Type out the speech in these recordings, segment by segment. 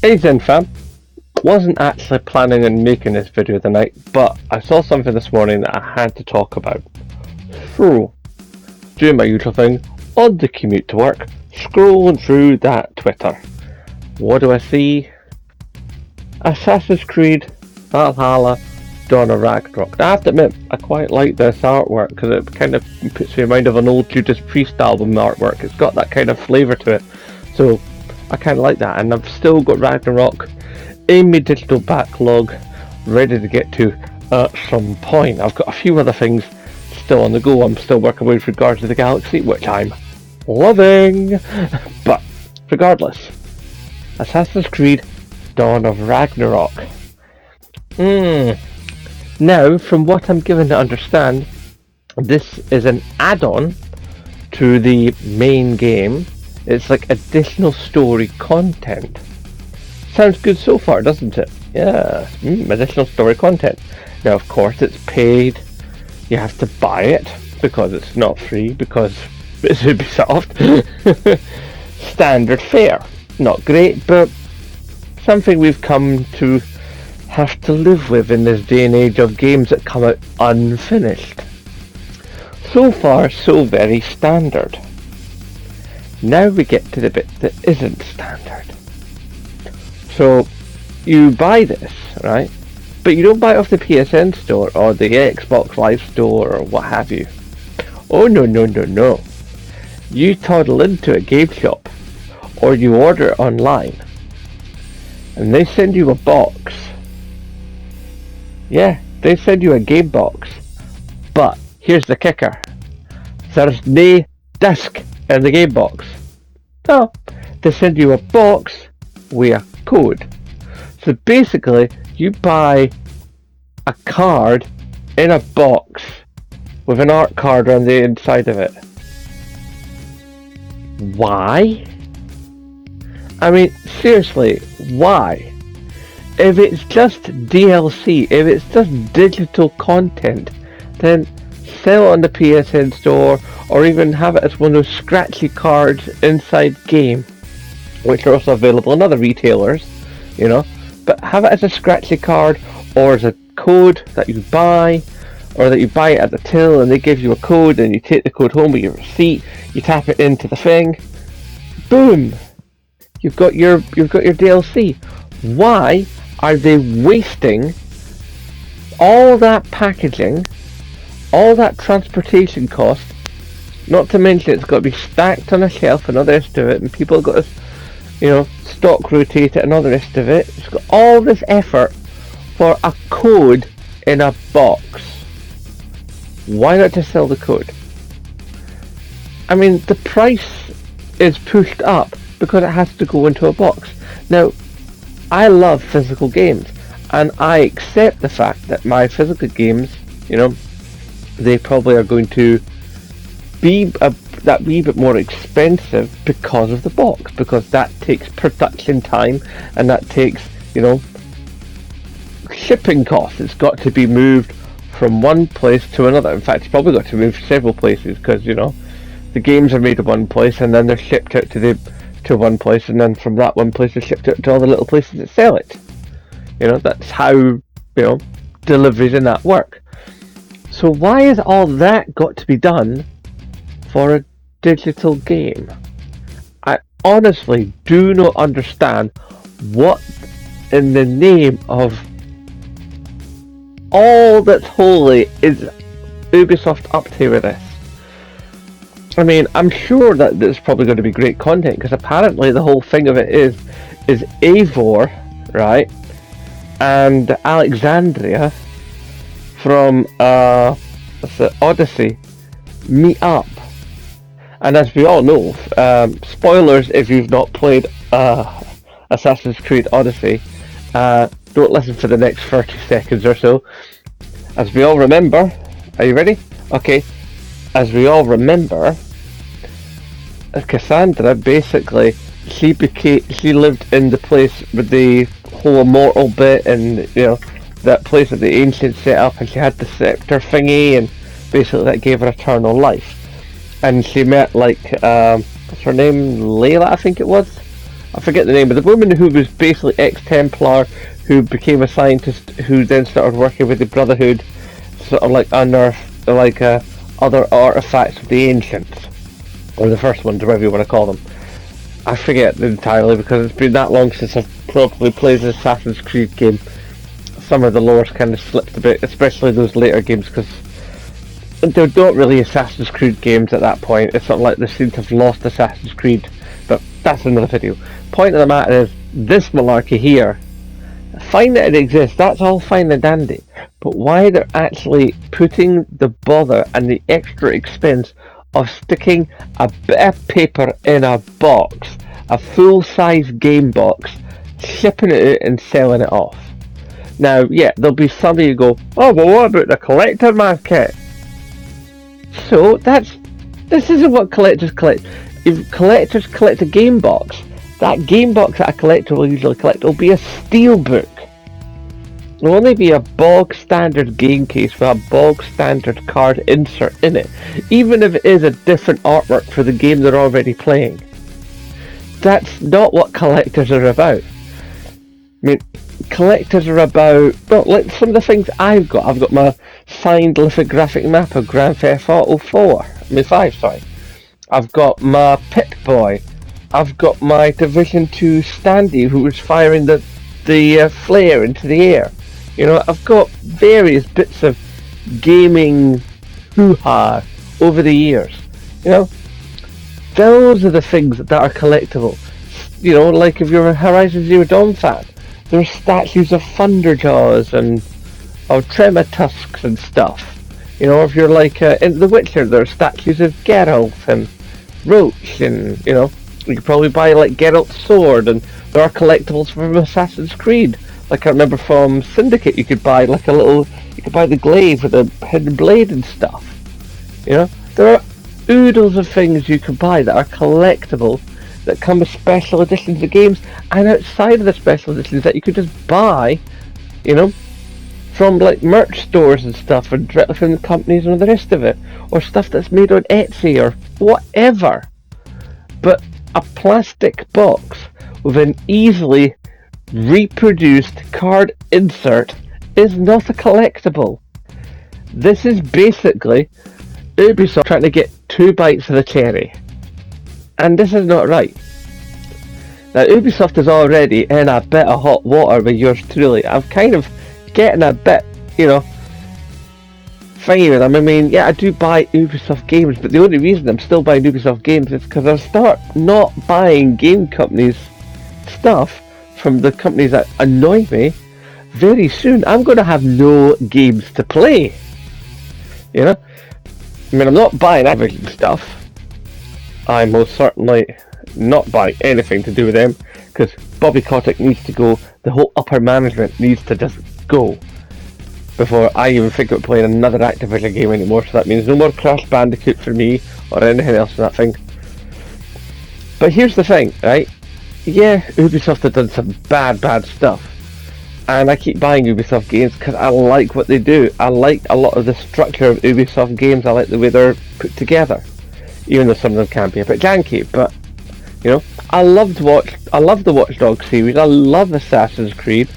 Hey Zen fam, wasn't actually planning on making this video tonight, but I saw something this morning that I had to talk about. So, doing my usual thing, on the commute to work, scrolling through that Twitter. What do I see? Assassin's Creed, Valhalla, Dawn of Ragnarok. Now, I have to admit, I quite like this artwork because it kind of puts me in mind of an old Judas Priest album artwork. It's got that kind of flavour to it. So, I kind of like that, and I've still got Ragnarok in my digital backlog ready to get to at some point. I've got a few other things still on the go. I'm still working with regards to the Galaxy, which I'm loving. But regardless, Assassin's Creed Dawn of Ragnarok. Now, from what I'm given to understand, this is an add-on to the main game. It's like additional story content. Sounds good so far, doesn't it? Yeah, additional story content. Now, of course, it's paid. You have to buy it because it's not free, because it's Ubisoft. Standard fare. Not great, but something we've come to have to live with in this day and age of games that come out unfinished. So far, so very standard. Now we get to the bit that isn't standard. So, you buy this, right? But you don't buy it off the PSN store or the Xbox Live store or what have you. Oh no. You toddle into a game shop or you order it online and they send you a box. Yeah, they send you a game box. But here's the kicker. There's no disc in the game box. No, they send you a box with a code. So basically, you buy a card in a box with an art card on the inside of it. Why? I mean, seriously, why? If it's just DLC, if it's just digital content, then sell it on the PSN store, or even have it as one of those scratchy cards inside game, which are also available in other retailers, you know, but have it as a scratchy card or as a code that you buy, or that you buy it at the till and they give you a code and you take the code home with your receipt, you tap it into the thing, boom, you've got your DLC. Why are they wasting all that packaging, all that transportation cost? Not to mention it's got to be stacked on a shelf and all the rest of it, and people have got to, you know, stock rotate it and all the rest of it. It's got all this effort for a code in a box. Why not just sell the code? I mean, the price is pushed up because it has to go into a box. Now, I love physical games, and I accept the fact that my physical games, you know, they probably are going to be that wee bit more expensive because of the box, because that takes production time and that takes, you know, shipping costs. It's got to be moved from one place to another. In fact, it's probably got to move several places because, you know, the games are made at one place and then they're shipped out to one place, and then from that one place they're shipped out to all the little places that sell it. You know, that's how, you know, deliveries and that work. So why is all that got to be done for a digital game? I honestly do not understand what in the name of all that's holy is Ubisoft up to with this. I mean, I'm sure that there's probably going to be great content, because apparently the whole thing of it is Eivor, right, and Alexandria from Odyssey meet up. And as we all know, spoilers if you've not played Assassin's Creed Odyssey, don't listen for the next 30 seconds or so. As we all remember, are you ready? Okay. As we all remember, Cassandra basically, she lived in the place with the whole immortal bit, and, you know, that place that the ancients set up, and she had the scepter thingy, and basically that gave her eternal life. And she met, like, what's her name, Leila, I think it was, I forget the name, but the woman who was basically ex-Templar, who became a scientist, who then started working with the Brotherhood, sort of like unearth like other artifacts of the ancients, or the first ones, or whatever you want to call them. I forget entirely because it's been that long since I've probably played an Assassin's Creed game. Some of the lore's kind of slipped a bit, especially those later games, because they're not really Assassin's Creed games at that point. It's not like they seem to have lost Assassin's Creed, but that's another video. Point of the matter is, this malarkey here, fine that it exists, that's all fine and dandy, but why they're actually putting the bother and the extra expense of sticking a bit of paper in a box, a full-size game box, shipping it out and selling it off. Now, yeah, there'll be some of you go, oh, well, what about the collector market? So, this isn't what collectors collect. If collectors collect a game box, that game box that a collector will usually collect will be a steelbook. It'll only be a bog standard game case with a bog standard card insert in it, even if it is a different artwork for the game they're already playing. That's not what collectors are about. I mean, collectors are about, well, like some of the things I've got. I've got my signed lithographic map of Grand Theft Auto 5, sorry. I've got my Pip-Boy. I've got my Division 2 standee who was firing the flare into the air. You know, I've got various bits of gaming hoo-ha over the years. You know, those are the things that are collectible. You know, like if you're a Horizon Zero Dawn fan, there's statues of Thunderjaws and of Trematusks and stuff. You know, if you're like in The Witcher, there's statues of Geralt and Roach, and you know, you could probably buy like Geralt's sword, and there are collectibles from Assassin's Creed. Like I remember from Syndicate, you could buy like you could buy the glaive with a hidden blade and stuff. You know, there are oodles of things you can buy that are collectible, that come with special editions of games, and outside of the special editions that you could just buy, you know, from like merch stores and stuff, and directly from the companies and all the rest of it, or stuff that's made on Etsy or whatever. But a plastic box with an easily reproduced card insert is not a collectible. This is basically Ubisoft trying to get 2 bites of the cherry, and this is not right. Now, Ubisoft is already in a bit of hot water with yours truly. I'm kind of getting a bit, you know, thingy with them. I mean, yeah, I do buy Ubisoft games, but the only reason I'm still buying Ubisoft games is because I'll start not buying game companies stuff from the companies that annoy me. Very soon, I'm going to have no games to play. You know? I mean, I'm not buying Activision stuff. I'm most certainly not buying anything to do with them, because Bobby Kotick needs to go. The whole upper management needs to just go before I even think about playing another Activision game anymore. So that means no more Crash Bandicoot for me or anything else in that thing. But here's the thing, right? Yeah, Ubisoft have done some bad stuff, and I keep buying Ubisoft games because I like what they do. I like a lot of the structure of Ubisoft games. I like the way they're put together, even though some of them can be a bit janky. But you know, I love the Watch Dogs series. I love Assassin's Creed.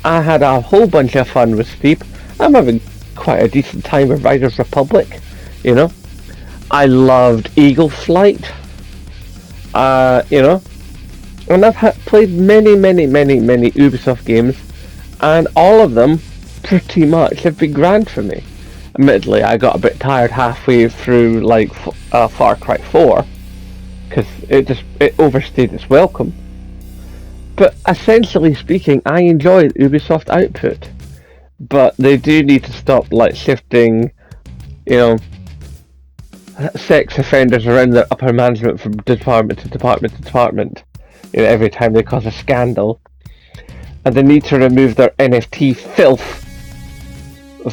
I had a whole bunch of fun with Steep. I'm having quite a decent time with Riders Republic. You know, I loved Eagle Flight. You know. And I've played many Ubisoft games, and all of them pretty much have been grand for me. Admittedly, I got a bit tired halfway through, like Far Cry 4, because it overstayed its welcome. But essentially speaking, I enjoy the Ubisoft output, but they do need to stop like shifting, you know, sex offenders around their upper management from department to department to department. You know, every time they cause a scandal, and they need to remove their NFT filth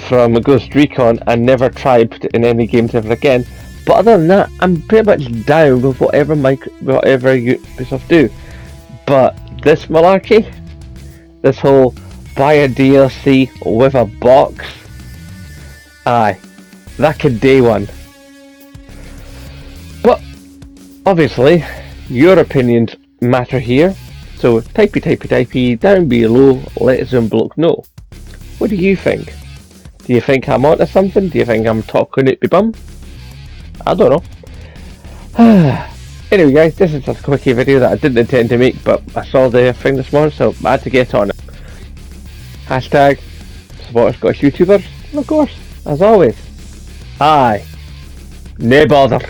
from Ghost Recon and never try and put it in any games ever again. But other than that, I'm pretty much down with whatever Ubisoft do. But this malarkey, this whole buy a DLC with a box, aye, that could day one. But obviously, your opinions matter here. So typey down below, let Zoom bloke know. What do you think? Do you think I'm onto something? Do you think I'm talking it be bum? I don't know. Anyway guys, this is just a quickie video that I didn't intend to make, but I saw the thing this morning, so I had to get on it. Hashtag support Scottish YouTubers, and of course, as always, aye, no bother.